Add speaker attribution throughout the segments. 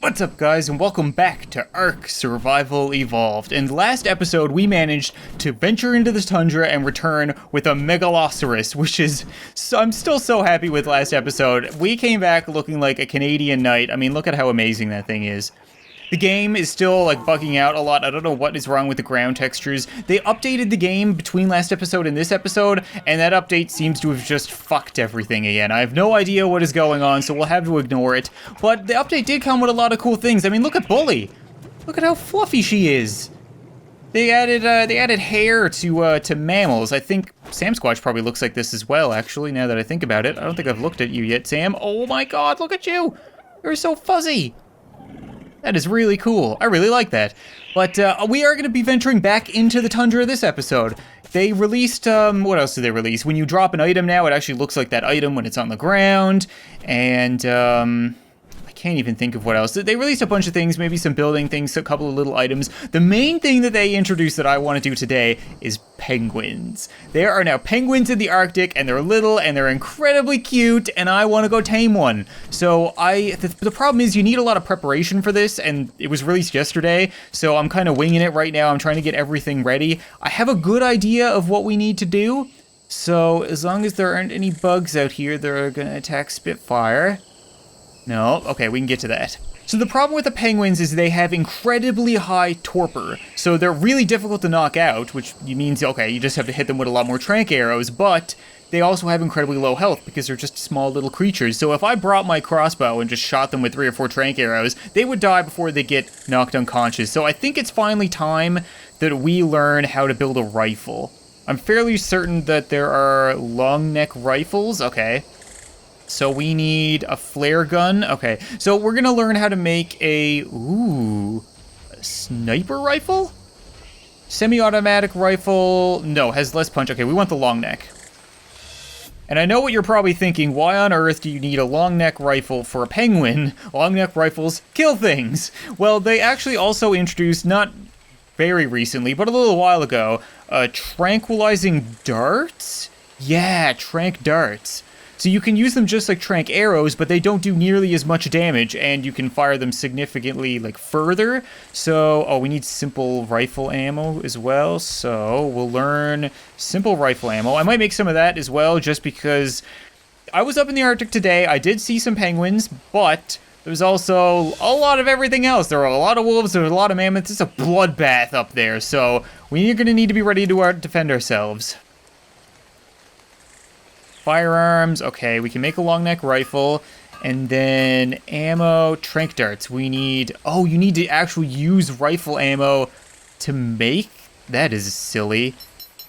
Speaker 1: What's up guys, and welcome back to ARK Survival Evolved. In the last episode, we managed to venture into the tundra and return with a Megalosaurus, which is... I'm still so happy with last episode. We came back looking like a Canadian knight. I mean, look at how amazing that thing is. The game is still, like, bugging out a lot. I don't know what is wrong with the ground textures. They updated the game between last episode and this episode, and that update seems to have just fucked everything again. I have no idea what is going on, so we'll have to ignore it. But the update did come with a lot of cool things. I mean, look at Bully. Look at how fluffy she is. They added hair to mammals. I think Sam Squatch probably looks like this as well, actually, now that I think about it. I don't think I've looked at you yet, Sam. Oh my god, look at you. You're so fuzzy. That is really cool. I really like that. But we are going to be venturing back into the tundra this episode. They released, what else did they release? When you drop an item now, it actually looks like that item when it's on the ground. And, I can't even think of what else. They released a bunch of things, maybe some building things, a couple of little items. The main thing that they introduced that I want to do today is penguins. There are now penguins in the Arctic, and they're little, and they're incredibly cute, and I want to go tame one. So the problem is you need a lot of preparation for this, and it was released yesterday, so I'm kind of winging it right now. I'm trying to get everything ready. I have a good idea of what we need to do, so as long as there aren't any bugs out here that are going to attack Spitfire... No, okay, we can get to that. So the problem with the penguins is they have incredibly high torpor. So they're really difficult to knock out, which means, okay, you just have to hit them with a lot more trank arrows, but they also have incredibly low health because they're just small little creatures. So if I brought my crossbow and just shot them with 3 or 4 trank arrows, they would die before they get knocked unconscious. So I think it's finally time that we learn how to build a rifle. I'm fairly certain that there are long neck rifles. Okay. So we need a flare gun. Okay, so we're gonna learn how to make a sniper rifle? Semi-automatic rifle, no, has less punch. Okay, we want the long neck. And I know what you're probably thinking, why on earth do you need a long neck rifle for a penguin? Long neck rifles kill things. Well, they actually also introduced, not very recently, but a little while ago, tranquilizing darts? Yeah, trank darts. So you can use them just like trank arrows, but they don't do nearly as much damage, and you can fire them significantly, like, further. So, we need simple rifle ammo as well, so we'll learn simple rifle ammo. I might make some of that as well, just because I was up in the Arctic today. I did see some penguins, but there's also a lot of everything else. There are a lot of wolves, there's a lot of mammoths. It's a bloodbath up there, so we're going to need to be ready to defend ourselves. Firearms, okay, we can make a long neck rifle, and then ammo, trank darts. We need, you need to actually use rifle ammo to make? That is silly.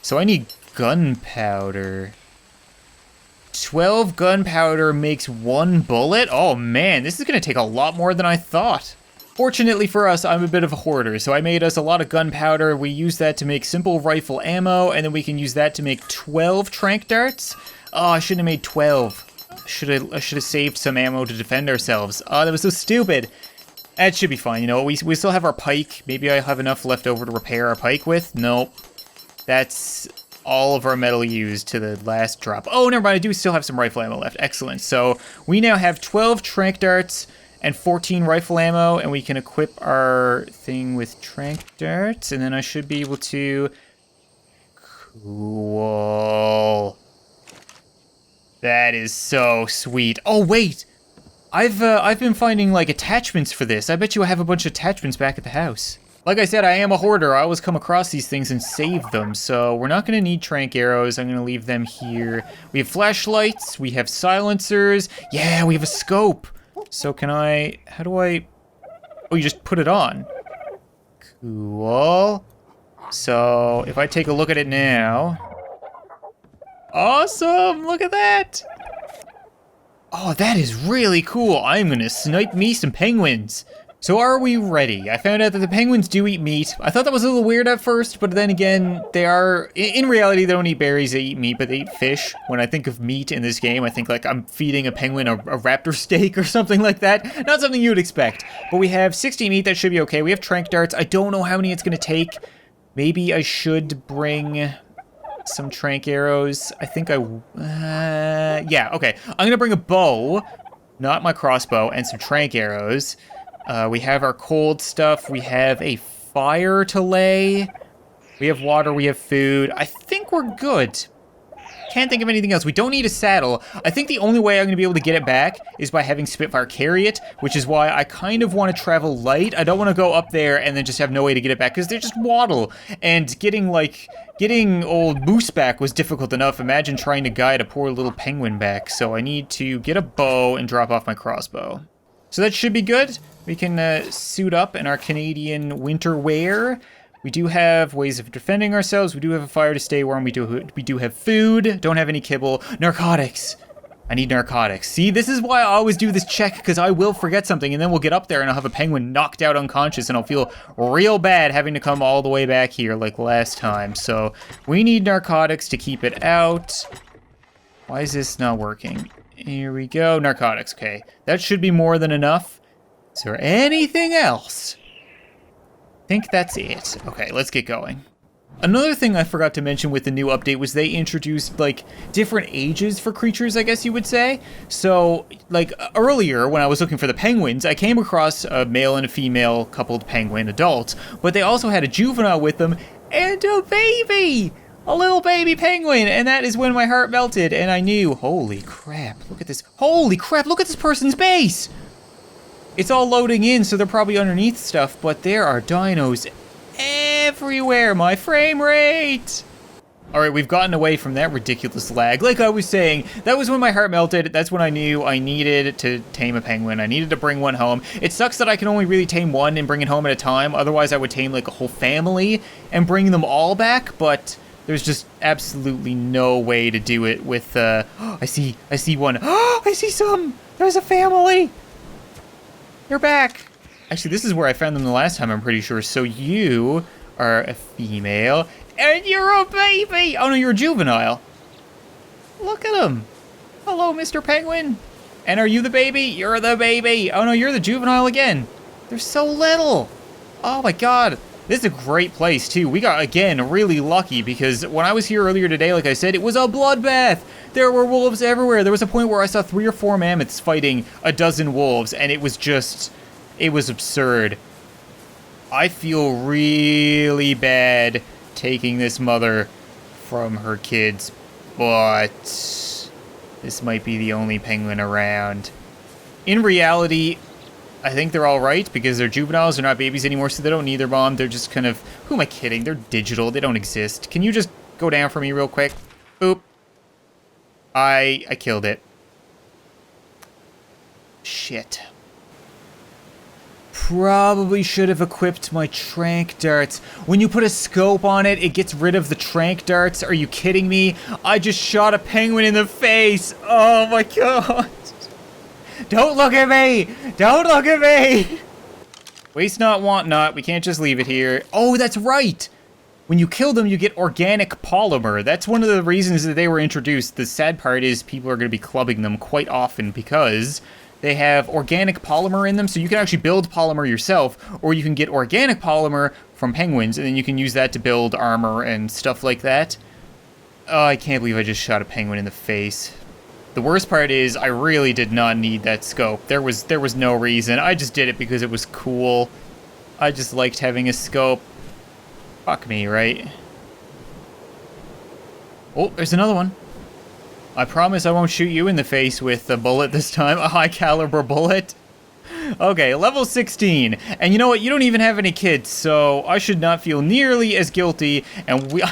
Speaker 1: So I need gunpowder. 12 gunpowder makes 1 bullet? Oh man, this is gonna take a lot more than I thought. Fortunately for us, I'm a bit of a hoarder, so I made us a lot of gunpowder. We use that to make simple rifle ammo, and then we can use that to make 12 trank darts. Oh, I shouldn't have made 12. I should have saved some ammo to defend ourselves. Oh, that was so stupid. That should be fine. You know, we still have our pike. Maybe I have enough left over to repair our pike with. Nope. That's all of our metal used to the last drop. Oh, never mind. I do still have some rifle ammo left. Excellent. So we now have 12 trank darts and 14 rifle ammo, and we can equip our thing with trank darts, and then I should be able to... Cool. That is so sweet. Oh, wait! I've been finding, like, attachments for this. I bet you I have a bunch of attachments back at the house. Like I said, I am a hoarder. I always come across these things and save them, so we're not gonna need trank arrows. I'm gonna leave them here. We have flashlights, we have silencers. Yeah, we have a scope. So how do I... Oh, you just put it on. Cool. So, if I take a look at it now... Awesome! Look at that! Oh, that is really cool. I'm gonna snipe me some penguins. So are we ready? I found out that the penguins do eat meat. I thought that was a little weird at first, but then again, they are... In reality, they don't eat berries, they eat meat, but they eat fish. When I think of meat in this game, I think like I'm feeding a penguin a raptor steak or something like that. Not something you would expect. But we have 60 meat, that should be okay. We have trank darts. I don't know how many it's gonna take. Maybe I should bring... some trank arrows. I think yeah, okay. I'm gonna bring a bow, not my crossbow, and some trank arrows. We have our cold stuff. We have a fire to lay. We have water. We have food. I think we're good. Can't think of anything else. We don't need a saddle. I think the only way I'm going to be able to get it back is by having Spitfire carry it, which is why I kind of want to travel light. I don't want to go up there and then just have no way to get it back, because they just waddle. And getting old Moose back was difficult enough. Imagine trying to guide a poor little penguin back. So I need to get a bow and drop off my crossbow. So that should be good. We can suit up in our Canadian winter wear. We do have ways of defending ourselves. We do have a fire to stay warm. We do have food. Don't have any kibble. Narcotics. I need narcotics. See, this is why I always do this check, because I will forget something, and then we'll get up there and I'll have a penguin knocked out unconscious, and I'll feel real bad having to come all the way back here like last time. So we need narcotics to keep it out. Why is this not working? Here we go. Narcotics. Okay. That should be more than enough. Is there anything else? I think that's it. Okay, let's get going. Another thing I forgot to mention with the new update was they introduced, like, different ages for creatures, I guess you would say. So, like, earlier when I was looking for the penguins, I came across a male and a female coupled penguin adults, but they also had a juvenile with them and a baby! A little baby penguin! And that is when my heart melted, and I knew, holy crap, look at this. Holy crap, look at this person's base! It's all loading in, so they're probably underneath stuff, but there are dinos everywhere. My frame rate! Alright, we've gotten away from that ridiculous lag. Like I was saying, that was when my heart melted. That's when I knew I needed to tame a penguin. I needed to bring one home. It sucks that I can only really tame one and bring it home at a time. Otherwise, I would tame like a whole family and bring them all back, but there's just absolutely no way to do it with, I see one. I see some! There's a family! They're back! Actually, this is where I found them the last time, I'm pretty sure. So you are a female, and you're a baby! Oh no, you're a juvenile. Look at them. Hello, Mr. Penguin. And are you the baby? You're the baby. Oh no, you're the juvenile again. They're so little. Oh my god. This is a great place, too. We got, again, really lucky, because when I was here earlier today, like I said, it was a bloodbath. There were wolves everywhere. There was a point where I saw 3 or 4 mammoths fighting a dozen wolves, and it was just, it was absurd. I feel really bad taking this mother from her kids, but this might be the only penguin around. In reality, I think they're all right, because they're juveniles, they're not babies anymore, so they don't need their mom. They're just kind of, who am I kidding? They're digital, they don't exist. Can you just go down for me real quick? Boop. I killed it. Shit. Probably should have equipped my trank darts. When you put a scope on it, it gets rid of the trank darts. Are you kidding me? I just shot a penguin in the face. Oh my god. Don't look at me! Don't look at me! Waste not, want not. We can't just leave it here. Oh, that's right! When you kill them, you get organic polymer. That's one of the reasons that they were introduced. The sad part is people are going to be clubbing them quite often because they have organic polymer in them, so you can actually build polymer yourself, or you can get organic polymer from penguins, and then you can use that to build armor and stuff like that. Oh, I can't believe I just shot a penguin in the face. The worst part is I really did not need that scope. There was no reason. I just did it because it was cool. I just liked having a scope. Fuck me, right? Oh, there's another one. I promise I won't shoot you in the face with a bullet this time. A high caliber bullet. Okay, level 16. And you know what? You don't even have any kids, so I should not feel nearly as guilty. And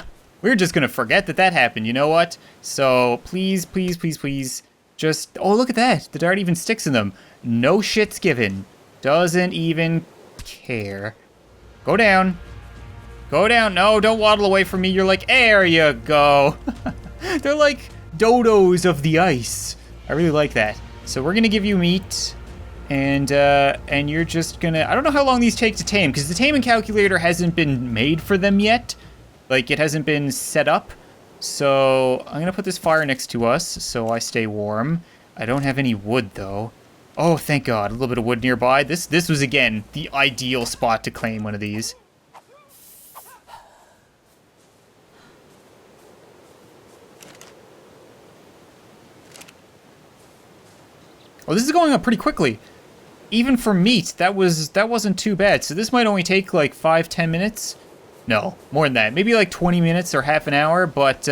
Speaker 1: we're just gonna forget that happened, you know what? So, please, please, please, please, just... Oh, look at that. The dart even sticks in them. No shits given. Doesn't even care. Go down. Go down. No, don't waddle away from me. You're like, there you go. They're like dodos of the ice. I really like that. So we're gonna give you meat. And you're just gonna... I don't know how long these take to tame, because the taming calculator hasn't been made for them yet. Like, it hasn't been set up. So I'm gonna put this fire next to us so I stay warm. I don't have any wood, though. Oh, thank God. A little bit of wood nearby. This was, again, the ideal spot to claim one of these. Oh, this is going up pretty quickly. even for meat, that wasn't too bad. So this might only take like 5-10 minutes. No, more than that. Maybe like 20 minutes or half an hour, but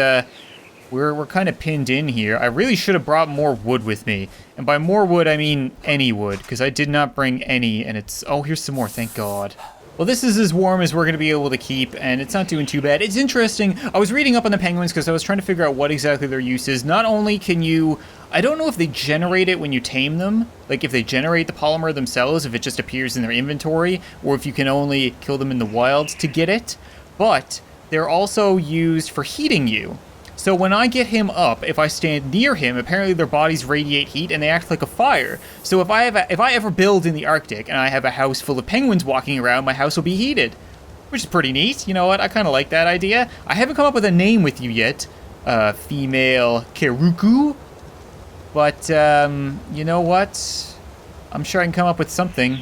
Speaker 1: we're kind of pinned in here. I really should have brought more wood with me. And by more wood, I mean any wood, because I did not bring any, and it's... Oh, here's some more, thank God. Well, this is as warm as we're going to be able to keep, and it's not doing too bad. It's interesting. I was reading up on the penguins because I was trying to figure out what exactly their use is. Not only can you... I don't know if they generate it when you tame them, like if they generate the polymer themselves, if it just appears in their inventory, or if you can only kill them in the wild to get it, but they're also used for heating you. So when I get him up, if I stand near him, apparently their bodies radiate heat and they act like a fire. So if I ever build in the Arctic and I have a house full of penguins walking around, my house will be heated, which is pretty neat. You know what? I kind of like that idea. I haven't come up with a name with you yet, female Kairuku, but you know what? I'm sure I can come up with something.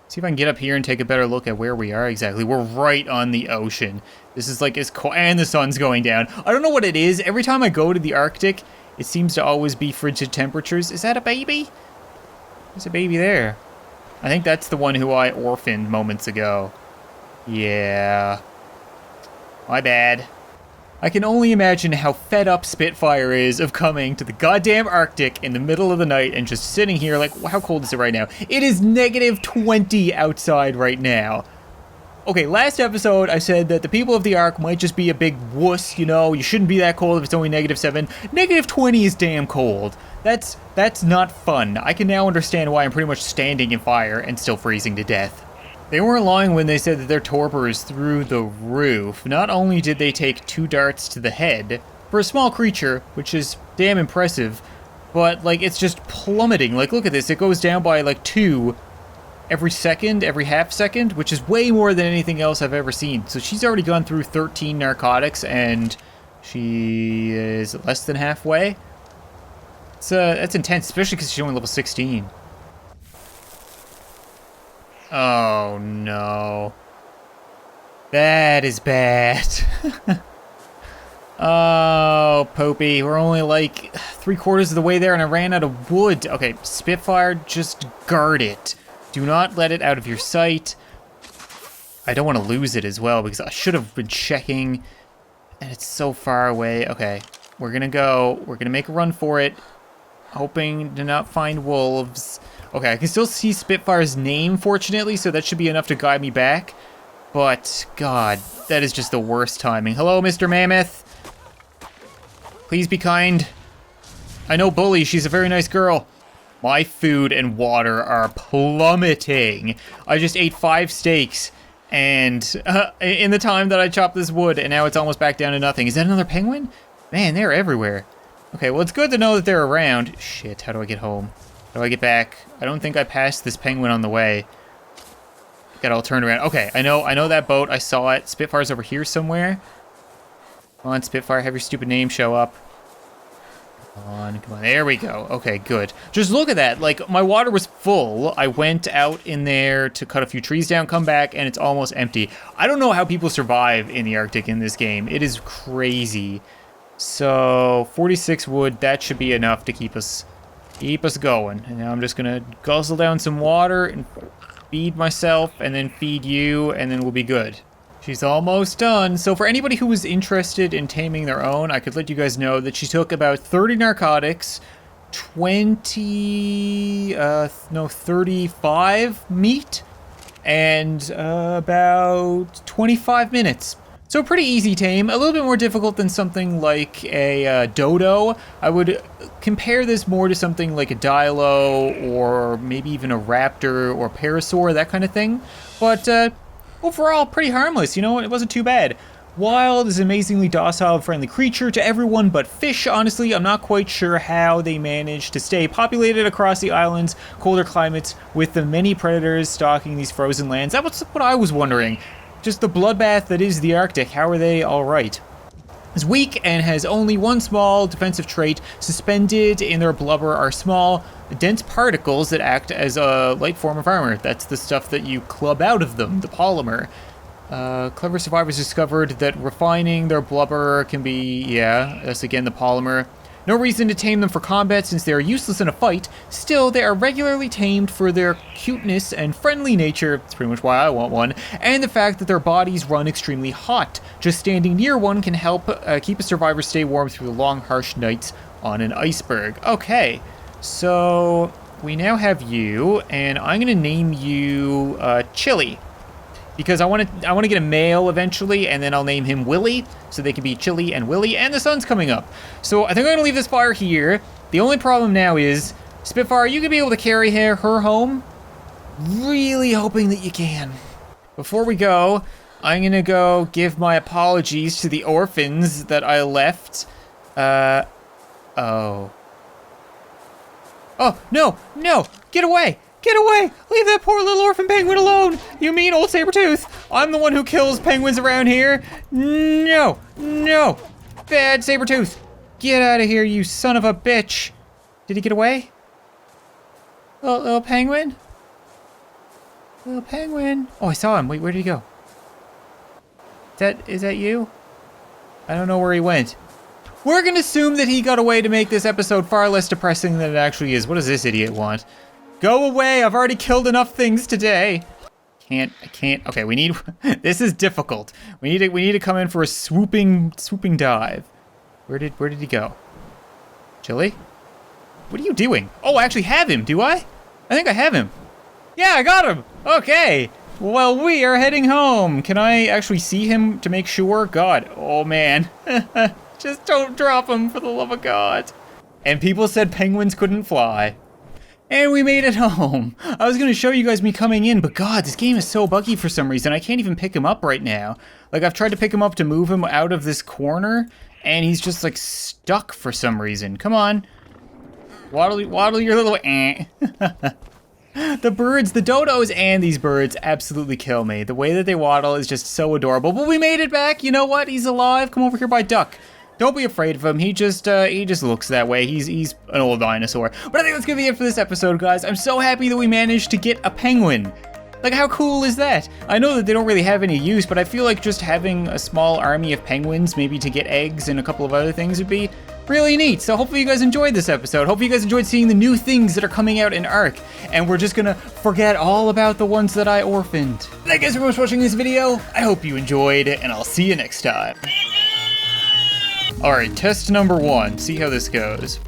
Speaker 1: See if I can get up here and take a better look at where we are exactly. We're right on the ocean. This is like as cold, and the sun's going down. I don't know what it is. Every time I go to the Arctic, it seems to always be frigid temperatures. Is that a baby? There's a baby there. I think that's the one who I orphaned moments ago. Yeah. My bad. I can only imagine how fed up Spitfire is of coming to the goddamn Arctic in the middle of the night and just sitting here like, how cold is it right now? It is -20 outside right now. Okay, last episode I said that the people of the Ark might just be a big wuss, you know, you shouldn't be that cold if it's only -7. -20 is damn cold. That's not fun. I can now understand why I'm pretty much standing in fire and still freezing to death. They weren't lying when they said that their torpor is through the roof. Not only did they take 2 darts to the head, for a small creature, which is damn impressive, but like it's just plummeting. Like look at this, it goes down by like 2 every second, every half second, which is way more than anything else I've ever seen. So she's already gone through 13 narcotics and she is less than halfway. That's intense, especially because she's only level 16. Oh no. That is bad. Oh, Popey, we're only like 3/4 of the way there and I ran out of wood. Okay, Spitfire, just guard it. Do not let it out of your sight. I don't want to lose it as well because I should have been checking and it's so far away. Okay, we're gonna make a run for it, hoping to not find wolves. Okay, I can still see Spitfire's name, fortunately, so that should be enough to guide me back. But, God, that is just the worst timing. Hello, Mr. Mammoth. Please be kind. I know Bully, she's a very nice girl. My food and water are plummeting. I just ate 5 steaks, and in the time that I chopped this wood, and now it's almost back down to nothing. Is that another penguin? Man, they're everywhere. Okay, well, it's good to know that they're around. Shit, how do I get home? How do I get back? I don't think I passed this penguin on the way. Got all turned around. Okay, I know that boat. I saw it. Spitfire's over here somewhere. Come on, Spitfire, have your stupid name show up. Come on. There we go. Okay, good. Just look at that. Like, my water was full. I went out in there to cut a few trees down, come back, and it's almost empty. I don't know how people survive in the Arctic in this game. It is crazy. So, 46 wood, that should be enough to keep us going. And now I'm just gonna guzzle down some water and feed myself, and then feed you, and then we'll be good. She's almost done. So for anybody who was interested in taming their own, I could let you guys know that she took about 30 narcotics, 35 meat, and about 25 minutes. So pretty easy tame, a little bit more difficult than something like a dodo. I would compare this more to something like a dilo or maybe even a raptor or parasaur, that kind of thing. But overall, pretty harmless, you know, it wasn't too bad. Wild is an amazingly docile and friendly creature to everyone but fish. Honestly, I'm not quite sure how they managed to stay populated across the island's colder climates with the many predators stalking these frozen lands. That was what I was wondering. Just the bloodbath that is the Arctic, how are they all right? Is weak and has only one small defensive trait. Suspended in their blubber are small, dense particles that act as a light form of armor. That's the stuff that you club out of them, the polymer. Clever survivors discovered that refining their blubber can be, yeah, that's again the polymer. No reason to tame them for combat since they are useless in a fight. Still, they are regularly tamed for their cuteness and friendly nature, that's pretty much why I want one, and the fact that their bodies run extremely hot. Just standing near one can help keep a survivor stay warm through the long, harsh nights on an iceberg. Okay, so we now have you, and I'm gonna name you Chili. Because I want to get a male eventually, and then I'll name him Willy, so they can be Chili and Willy, and the sun's coming up. So I think I'm gonna leave this fire here. The only problem now is, Spitfire, you gonna be able to carry her home? Really hoping that you can. Before we go, I'm gonna go give my apologies to the orphans that I left. Oh, no, get away! Get away! Leave that poor little orphan penguin alone! You mean old Sabretooth? I'm the one who kills penguins around here. No! Bad Sabretooth! Get out of here, you son of a bitch! Did he get away? Little penguin? Little penguin? Oh, I saw him. Wait, where did he go? Is that you? I don't know where he went. We're gonna assume that he got away to make this episode far less depressing than it actually is. What does this idiot want? Go away, I've already killed enough things today. I can't, okay, we need, this is difficult. We need to come in for a swooping dive. Where did he go? Chili? What are you doing? Oh, I actually have him, do I? I think I have him. Yeah, I got him, okay. Well, we are heading home. Can I actually see him to make sure? God, oh man. Just don't drop him for the love of God. And people said penguins couldn't fly. And we made it home. I was gonna show you guys me coming in, but God, this game is so buggy for some reason. I can't even pick him up right now. Like, I've tried to pick him up to move him out of this corner, and he's just like stuck for some reason. Come on. Waddle your little The birds, the dodos and these birds absolutely kill me. The way that they waddle is just so adorable. But we made it back. You know what? He's alive. Come over here by duck. Don't be afraid of him. He just looks that way. He's an old dinosaur. But I think that's gonna be it for this episode, guys. I'm so happy that we managed to get a penguin. Like, how cool is that? I know that they don't really have any use, but I feel like just having a small army of penguins, maybe to get eggs and a couple of other things, would be really neat. So hopefully you guys enjoyed this episode. Hopefully you guys enjoyed seeing the new things that are coming out in ARK. And we're just gonna forget all about the ones that I orphaned. Thank you guys so much for watching this video. I hope you enjoyed, and I'll see you next time. Alright, test number 1. See how this goes.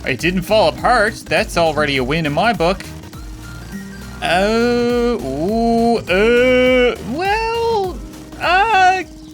Speaker 1: It didn't fall apart. That's already a win in my book. Oh, ooh,